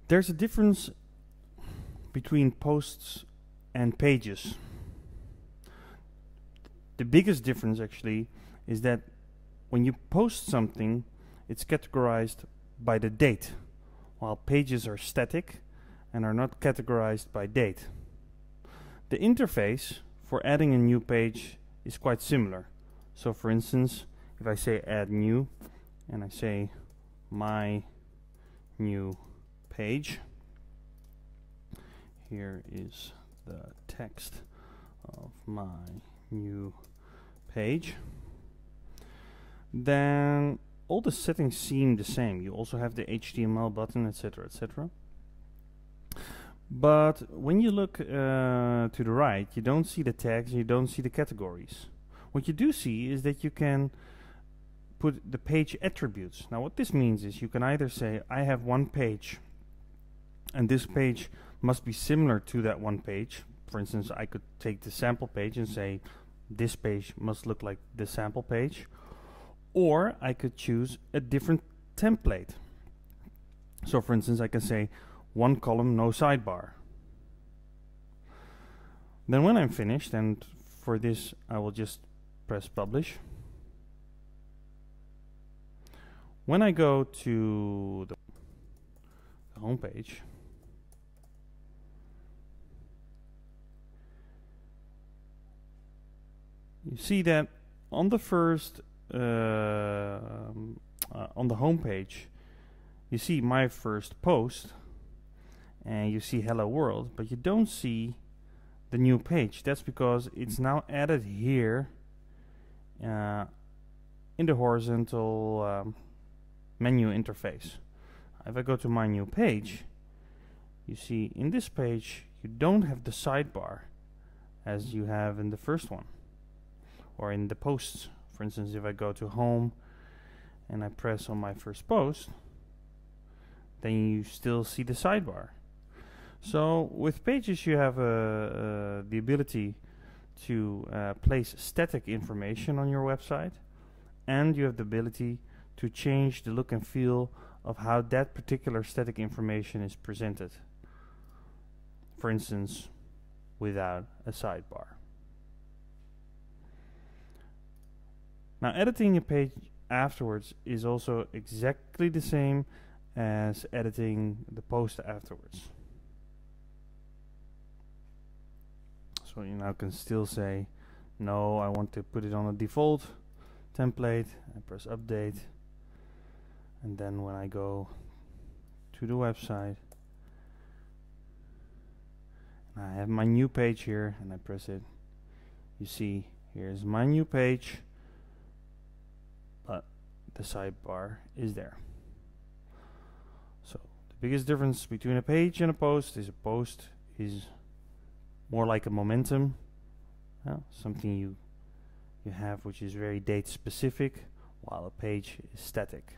There's a difference between posts and pages. The biggest difference actually is that when you post something, it's categorized by the date, while pages are static and are not categorized by date. The interface for adding a new page is quite similar. So for instance, if I say add new and I say my new page, here is the text of my new page, then all the settings seem the same. You also have the HTML button, etc., etc. But when you look to the right, you don't see the tags, you don't see the categories. What you do see is that you can put the page attributes. Now what this means is you can either say I have one page and this page must be similar to that one page. For instance, I could take the sample page and say this page must look like the sample page, or I could choose a different template. So for instance, I can say one column, no sidebar. Then when I'm finished, and for this I will just press publish. When I go to the home page, you see that on the first on the home page, you see my first post and you see hello world, but you don't see the new page. That's because it's now added here in the horizontal menu interface. If I go to my new page, you see in this page you don't have the sidebar as you have in the first one, or in the posts. For instance, if I go to home and I press on my first post, then you still see the sidebar. So with pages you have the ability to place static information on your website, and you have the ability to change the look and feel of how that particular static information is presented. For instance, without a sidebar. Now editing a page afterwards is also exactly the same as editing the post afterwards. So you now can still say, no, I want to put it on a default template. I press update, and then when I go to the website and I have my new page here and I press it, you see here's my new page, but the sidebar is there. So the biggest difference between a page and a post is more like a momentum, something you have which is very date specific, while a page is static.